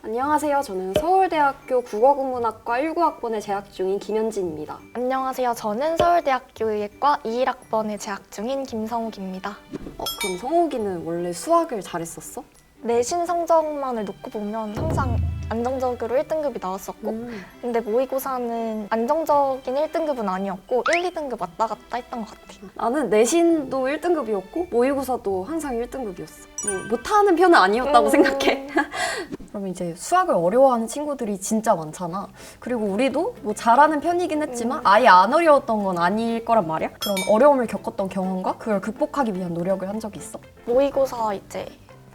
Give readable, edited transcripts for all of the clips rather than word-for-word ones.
안녕하세요. 저는 서울대학교 국어국문학과 19학번에 재학 중인 김현진입니다. 안녕하세요. 저는 서울대학교 의예과 21학번에 재학 중인 김성욱입니다. 그럼 성욱이는 원래 수학을 잘했었어? 내신 성적만을 놓고 보면 항상 안정적으로 1등급이 나왔었고 근데 모의고사는 안정적인 1등급은 아니었고 1, 2등급 왔다 갔다 했던 것 같아요. 나는 내신도 1등급이었고 모의고사도 항상 1등급이었어. 못하는 편은 아니었다고 생각해. 그러면 이제 수학을 어려워하는 친구들이 진짜 많잖아. 그리고 우리도 뭐 잘하는 편이긴 했지만 아예 안 어려웠던 건 아닐 거란 말이야. 그런 어려움을 겪었던 경험과 그걸 극복하기 위한 노력을 한 적이 있어? 모의고사 이제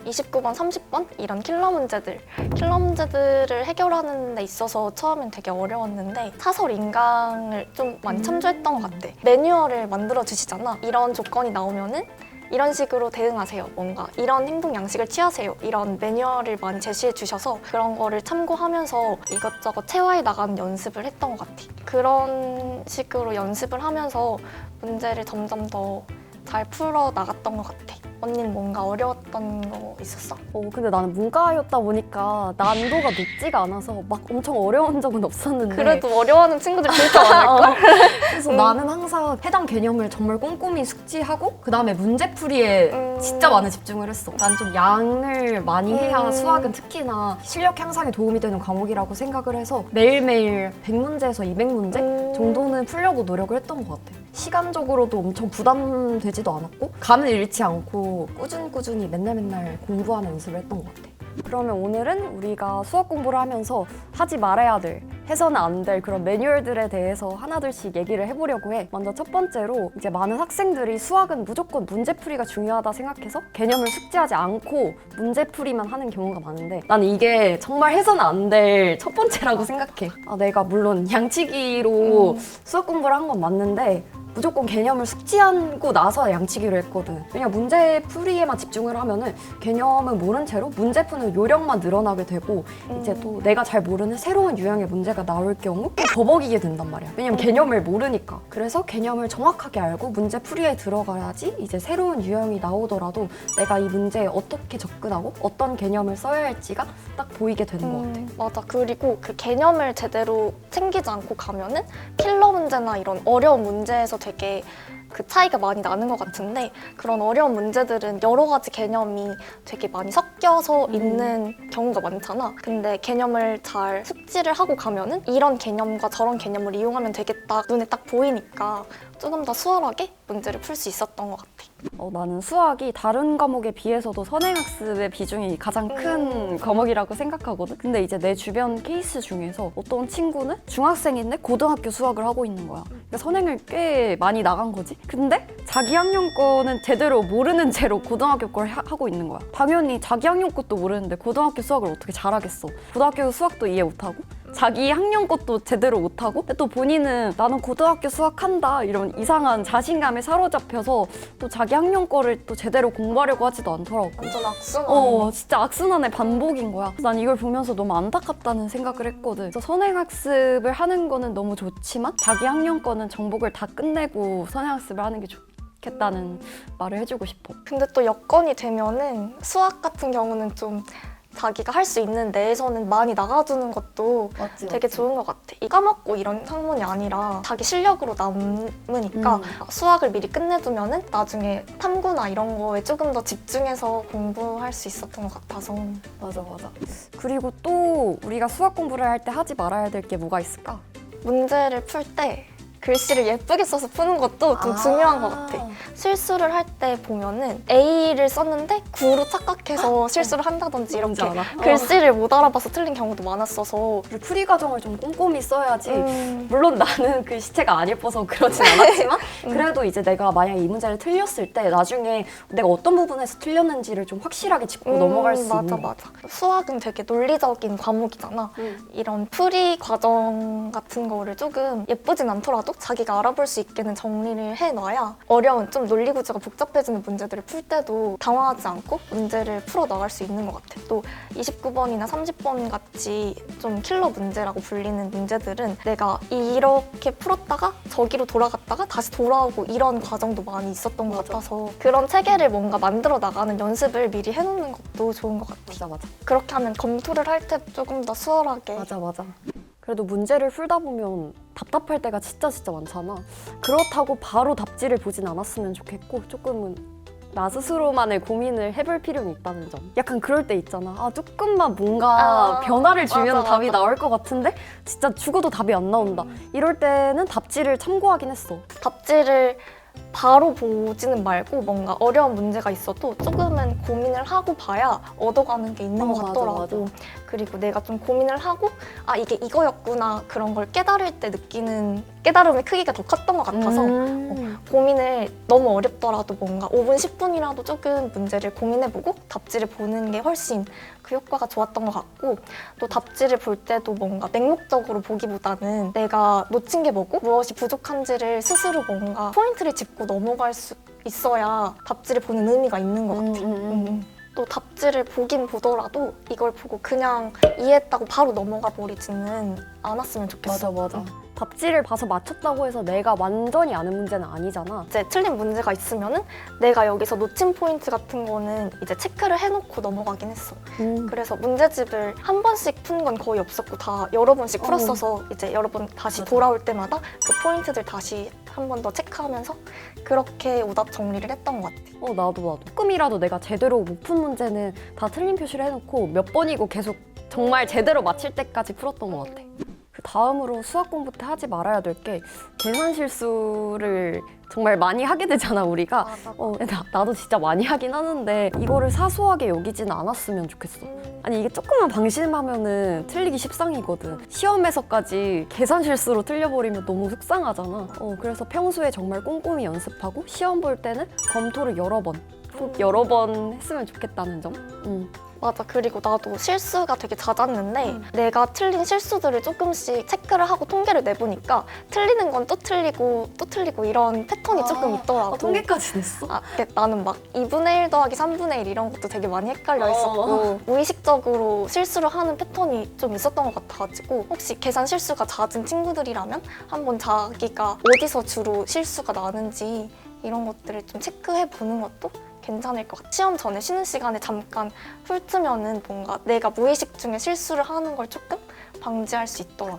29번, 30번 이런 킬러 문제들을 해결하는 데 있어서 처음엔 되게 어려웠는데 사설 인강을 좀 많이 참조했던 것 같아. 매뉴얼을 만들어 주시잖아. 이런 조건이 나오면은 이런 식으로 대응하세요. 뭔가 이런 행동 양식을 취하세요. 이런 매뉴얼을 많이 제시해 주셔서 그런 거를 참고하면서 이것저것 체화해 나가는 연습을 했던 것 같아. 그런 식으로 연습을 하면서 문제를 점점 더 잘 풀어 나갔던 것 같아. 언니는 뭔가 어려웠던 거 있었어? 근데 나는 문과였다 보니까 난도가 높지가 않아서 막 엄청 어려운 적은 없었는데 그래도 어려워하는 친구들 진짜 많을걸? 그래서 나는 항상 해당 개념을 정말 꼼꼼히 숙지하고 그 다음에 문제풀이에 진짜 많은 집중을 했어. 난 좀 양을 많이 해야 수학은 특히나 실력 향상에 도움이 되는 과목이라고 생각을 해서 매일매일 100문제에서 200문제 정도는 풀려고 노력을 했던 것 같아. 시간적으로도 엄청 부담되지도 않았고 감을 잃지 않고 꾸준히 맨날 공부하는 연습을 했던 것 같아. 그러면 오늘은 우리가 수학 공부를 하면서 하지 말아야 될, 해서는 안 될 그런 매뉴얼들에 대해서 하나둘씩 얘기를 해보려고 해. 먼저 첫 번째로 이제 많은 학생들이 수학은 무조건 문제풀이가 중요하다 생각해서 개념을 숙지하지 않고 문제풀이만 하는 경우가 많은데 나는 이게 정말 해서는 안 될 첫 번째라고 생각해. 내가 물론 양치기로 수학 공부를 한 건 맞는데 무조건 개념을 숙지하고 나서 양치기로 했거든. 왜냐면 문제풀이에만 집중을 하면은 개념은 모른 채로 문제 푸는 요령만 늘어나게 되고 이제 또 내가 잘 모르는 새로운 유형의 문제가 나올 경우 또 버벅이게 된단 말이야. 왜냐면 개념을 모르니까. 그래서 개념을 정확하게 알고 문제풀이에 들어가야지 이제 새로운 유형이 나오더라도 내가 이 문제에 어떻게 접근하고 어떤 개념을 써야 할지가 딱 보이게 되는 것 같아. 맞아. 그리고 그 개념을 제대로 챙기지 않고 가면은 킬러 문제나 이런 어려운 문제에서 되게 그 차이가 많이 나는 것 같은데 그런 어려운 문제들은 여러 가지 개념이 되게 많이 섞여서 있는 경우가 많잖아. 근데 개념을 잘 숙지를 하고 가면은 이런 개념과 저런 개념을 이용하면 되겠다 눈에 딱 보이니까 조금 더 수월하게 문제를 풀 수 있었던 것 같아. 나는 수학이 다른 과목에 비해서도 선행학습의 비중이 가장 큰 과목이라고 생각하거든. 근데 이제 내 주변 케이스 중에서 어떤 친구는 중학생인데 고등학교 수학을 하고 있는 거야. 그러니까 선행을 꽤 많이 나간 거지. 근데 자기 학년 거는 제대로 모르는 채로 고등학교 걸 하고 있는 거야. 당연히 자기 학년 것도 모르는데 고등학교 수학을 어떻게 잘하겠어. 고등학교 수학도 이해 못하고 자기 학년 것도 제대로 못하고 또 본인은 나는 고등학교 수학한다 이런 이상한 자신감에 사로잡혀서 또 자기 학년 거를 또 제대로 공부하려고 하지도 않더라고. 완전 악순환. 진짜 악순환의 반복인 거야. 난 이걸 보면서 너무 안타깝다는 생각을 했거든. 그래서 선행학습을 하는 거는 너무 좋지만 자기 학년 거는 정복을 다 끝내고 선행학습을 하는 게 좋겠다는 말을 해주고 싶어. 근데 또 여건이 되면은 수학 같은 경우는 좀 자기가 할 수 있는 내에서는 많이 나가주는 것도 되게 좋은 것 같아. 까먹고 이런 학문이 아니라 자기 실력으로 남으니까 수학을 미리 끝내두면은 나중에 탐구나 이런 거에 조금 더 집중해서 공부할 수 있었던 것 같아서. 맞아. 그리고 또 우리가 수학 공부를 할 때 하지 말아야 될 게 뭐가 있을까? 문제를 풀 때 글씨를 예쁘게 써서 푸는 것도 좀 중요한 것 같아. 실수를 할 때 보면은 A를 썼는데 9로 착각해서 실수를 한다든지 이렇게 알아. 글씨를 못 알아봐서 틀린 경우도 많았어서 풀이 과정을 좀 꼼꼼히 써야지. 물론 나는 글씨체가 안 예뻐서 그러진 않았지만 그래도 이제 내가 만약에 이 문제를 틀렸을 때 나중에 내가 어떤 부분에서 틀렸는지를 좀 확실하게 짚고 넘어갈 수 있는 거. 맞아. 수학은 되게 논리적인 과목이잖아. 이런 풀이 과정 같은 거를 조금 예쁘진 않더라도 문제라도 자기가 알아볼 수 있게는 정리를 해놔야 어려운 좀 논리 구조가 복잡해지는 문제들을 풀 때도 당황하지 않고 문제를 풀어 나갈 수 있는 것 같아. 또 29번이나 30번 같이 좀 킬러 문제라고 불리는 문제들은 내가 이렇게 풀었다가 저기로 돌아갔다가 다시 돌아오고 이런 과정도 많이 있었던 것 같아서 그런 체계를 뭔가 만들어 나가는 연습을 미리 해놓는 것도 좋은 것 같아. 맞아 맞아. 그렇게 하면 검토를 할 때 조금 더 수월하게. 맞아. 그래도 문제를 풀다 보면 답답할 때가 진짜 많잖아. 그렇다고 바로 답지를 보진 않았으면 좋겠고 조금은 나 스스로만의 고민을 해볼 필요는 있다는 점. 약간 그럴 때 있잖아. 아 조금만 뭔가 변화를 주면 맞아, 답이 맞아. 나올 것 같은데 진짜 죽어도 답이 안 나온다. 이럴 때는 답지를 참고하긴 했어. 답지를 바로 보지는 말고 뭔가 어려운 문제가 있어도 조금은 고민을 하고 봐야 얻어가는 게 있는 것 맞아, 같더라고. 맞아. 그리고 내가 좀 고민을 하고 아 이게 이거였구나 그런 걸 깨달을 때 느끼는 깨달음의 크기가 더 컸던 것 같아서 고민을 너무 어렵더라도 뭔가 5분, 10분이라도 조금 문제를 고민해보고 답지를 보는 게 훨씬 그 효과가 좋았던 것 같고 또 답지를 볼 때도 뭔가 맹목적으로 보기보다는 내가 놓친 게 뭐고 무엇이 부족한지를 스스로 뭔가 포인트를 짚고 넘어갈 수 있어야 답지를 보는 의미가 있는 것 같아. 또 답지를 보긴 보더라도 이걸 보고 그냥 이해했다고 바로 넘어가 버리지는 않았으면 좋겠어. 맞아. 답지를 봐서 맞췄다고 해서 내가 완전히 아는 문제는 아니잖아. 이제 틀린 문제가 있으면은 내가 여기서 놓친 포인트 같은 거는 이제 체크를 해놓고 넘어가긴 했어. 그래서 문제집을 한 번씩 푼 건 거의 없었고 다 여러 번씩 풀었어서 이제 여러 번 다시 돌아올 때마다 그 포인트들 다시 한 번 더 체크하면서 그렇게 오답 정리를 했던 것 같아. 나도. 조금이라도 내가 제대로 못 푼 문제는 다 틀린 표시를 해놓고 몇 번이고 계속 정말 제대로 맞힐 때까지 풀었던 것 같아. 그 다음으로 수학 공부 때 하지 말아야 될 게 계산 실수를 정말 많이 하게 되잖아 우리가. 나도 진짜 많이 하긴 하는데 이거를 사소하게 여기지는 않았으면 좋겠어. 아니 이게 조금만 방심하면은 틀리기 십상이거든. 시험에서까지 계산 실수로 틀려버리면 너무 속상하잖아. 그래서 평소에 정말 꼼꼼히 연습하고 시험 볼 때는 검토를 여러 번 했으면 좋겠다는 점. 맞아. 그리고 나도 실수가 되게 잦았는데 내가 틀린 실수들을 조금씩 체크를 하고 통계를 내보니까 틀리는 건 또 틀리고 이런 패턴이 조금 있더라고. 통계까지 냈어? 나는 막 2분의 1 더하기 3분의 1 이런 것도 되게 많이 헷갈려 있었고 무의식적으로 실수를 하는 패턴이 좀 있었던 것 같아가지고 혹시 계산 실수가 잦은 친구들이라면 한번 자기가 어디서 주로 실수가 나는지 이런 것들을 좀 체크해 보는 것도 괜찮을 것 같아. 시험 전에 쉬는 시간에 잠깐 훑으면은 뭔가 내가 무의식 중에 실수를 하는 걸 조금 방지할 수 있더라고.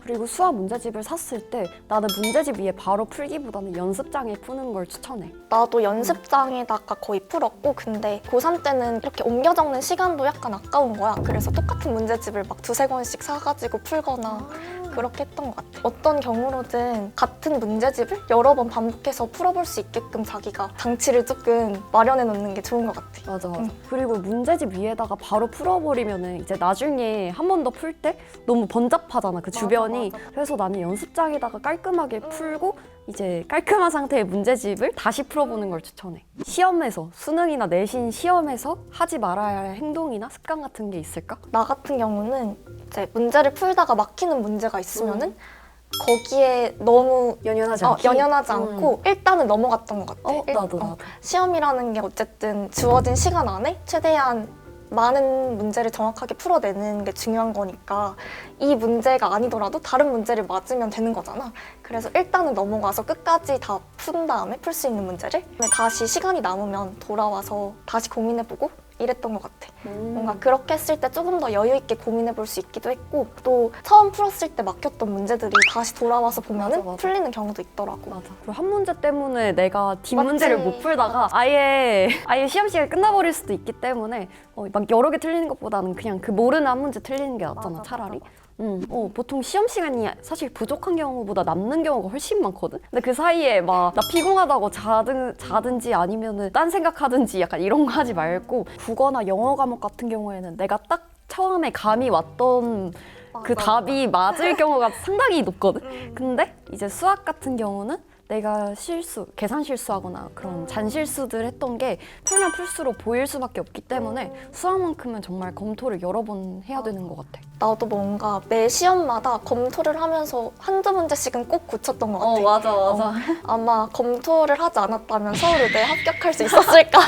그리고 수학 문제집을 샀을 때 나는 문제집 위에 바로 풀기보다는 연습장에 푸는 걸 추천해. 나도 연습장에다가 거의 풀었고 근데 고3 때는 이렇게 옮겨 적는 시간도 약간 아까운 거야. 그래서 똑같은 문제집을 막 2-3권씩 사가지고 풀거나 그렇게 했던 것 같아. 어떤 경우로든 같은 문제집을 여러 번 반복해서 풀어볼 수 있게끔 자기가 장치를 조금 마련해 놓는 게 좋은 것 같아. 맞아. 그리고 문제집 위에다가 바로 풀어버리면은 이제 나중에 한 번 더 풀 때 너무 번잡하잖아 그 주변이. 맞아. 그래서 나는 연습장에다가 깔끔하게 풀고 이제 깔끔한 상태의 문제집을 다시 풀어보는 걸 추천해. 시험에서 수능이나 내신 시험에서 하지 말아야 할 행동이나 습관 같은 게 있을까? 나 같은 경우는 이제 문제를 풀다가 막히는 문제가 있으면은 거기에 너무 연연하지 않고 일단은 넘어갔던 것 같아. 나도. 시험이라는 게 어쨌든 주어진 시간 안에 최대한 많은 문제를 정확하게 풀어내는 게 중요한 거니까 이 문제가 아니더라도 다른 문제를 맞으면 되는 거잖아. 그래서 일단은 넘어가서 끝까지 다 푼 다음에 풀 수 있는 문제를 다시 시간이 남으면 돌아와서 다시 고민해보고 이랬던 것 같아. 뭔가 그렇게 했을 때 조금 더 여유 있게 고민해 볼 수 있기도 했고 또 처음 풀었을 때 막혔던 문제들이 다시 돌아와서 보면은 맞아. 풀리는 경우도 있더라고. 맞아. 그리고 한 문제 때문에 내가 뒷 문제를 맞지. 못 풀다가 아예 시험 시간이 끝나버릴 수도 있기 때문에 막 여러 개 틀리는 것보다는 그냥 그 모르는 한 문제 틀리는 게 낫잖아 맞아, 차라리. 맞아. 보통 시험 시간이 사실 부족한 경우보다 남는 경우가 훨씬 많거든? 근데 그 사이에 막 나 피곤하다고 자든지 아니면은 딴 생각하든지 약간 이런 거 하지 말고 국어나 영어 과목 같은 경우에는 내가 딱 처음에 감이 왔던 그 답이 맞을 경우가 상당히 높거든? 근데 이제 수학 같은 경우는 내가 계산 실수하거나 그런 잔실수들 했던 게 풀면 풀수록 보일 수밖에 없기 때문에 수학만큼은 정말 검토를 여러 번 해야 되는 것 같아. 나도 뭔가 매 시험마다 검토를 하면서 한두 문제씩은 꼭 고쳤던 것 같아. 맞아. 아마 검토를 하지 않았다면 서울의대에 합격할 수 있었을까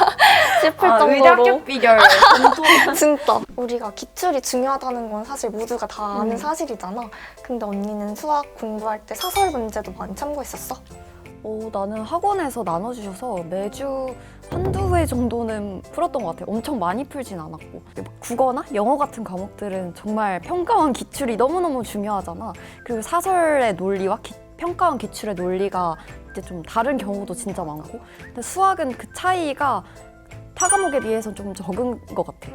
싶을 정도로. 의대 합격 비결 검토. 진짜 우리가 기출이 중요하다는 건 사실 모두가 다 아는 사실이잖아. 근데 언니는 수학 공부할 때 사설 문제도 많이 참고했었어? 나는 학원에서 나눠주셔서 매주 한두 회 정도는 풀었던 것 같아요. 엄청 많이 풀진 않았고. 막 국어나 영어 같은 과목들은 정말 평가원 기출이 너무너무 중요하잖아. 그리고 사설의 논리와 평가원 기출의 논리가 이제 좀 다른 경우도 진짜 많고. 근데 수학은 그 차이가 타 과목에 비해서 좀 적은 것 같아.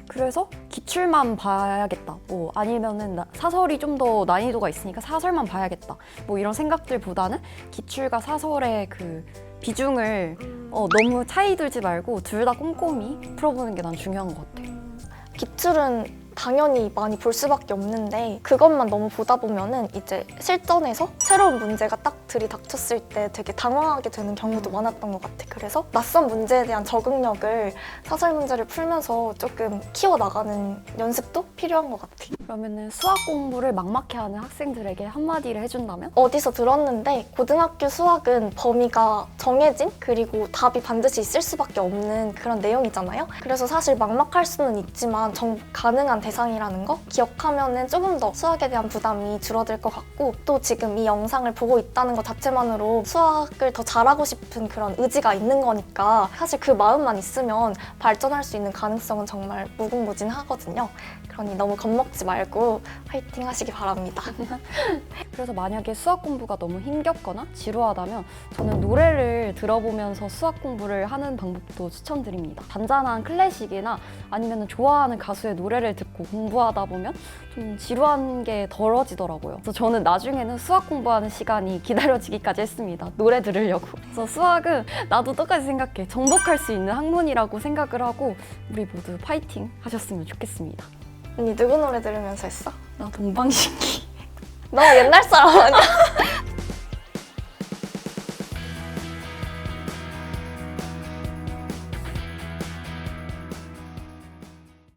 그래서 기출만 봐야겠다. 뭐 아니면은 사설이 좀 더 난이도가 있으니까 사설만 봐야겠다. 뭐 이런 생각들보다는 기출과 사설의 그 비중을 너무 차이 들지 말고 둘 다 꼼꼼히 풀어보는 게 난 중요한 것 같아. 기출은 당연히 많이 볼 수밖에 없는데 그것만 너무 보다 보면은 이제 실전에서 새로운 문제가 딱 들이닥쳤을 때 되게 당황하게 되는 경우도 많았던 것 같아. 그래서 낯선 문제에 대한 적응력을 사설 문제를 풀면서 조금 키워나가는 연습도 필요한 것 같아. 그러면은 수학 공부를 막막해 하는 학생들에게 한마디를 해준다면? 어디서 들었는데 고등학교 수학은 범위가 정해진 그리고 답이 반드시 있을 수밖에 없는 그런 내용이잖아요. 그래서 사실 막막할 수는 있지만 가능한 대상이라는 거 기억하면은 조금 더 수학에 대한 부담이 줄어들 것 같고 또 지금 이 영상을 보고 있다는 것 자체만으로 수학을 더 잘하고 싶은 그런 의지가 있는 거니까 사실 그 마음만 있으면 발전할 수 있는 가능성은 정말 무궁무진하거든요. 그러니 너무 겁먹지 말고 화이팅 하시기 바랍니다. 그래서 만약에 수학 공부가 너무 힘겹거나 지루하다면 저는 노래를 들어보면서 수학 공부를 하는 방법도 추천드립니다. 잔잔한 클래식이나 아니면 좋아하는 가수의 노래를 듣고 공부하다 보면 좀 지루한 게 덜어지더라고요. 그래서 저는 나중에는 수학 공부하는 시간이 기다려지기까지 했습니다. 노래 들으려고. 그래서 수학은 나도 똑같이 생각해. 정복할 수 있는 학문이라고 생각을 하고 우리 모두 파이팅 하셨으면 좋겠습니다. 언니 누구 노래 들으면서 했어? 나 동방신기. 너 옛날 사람 아니야?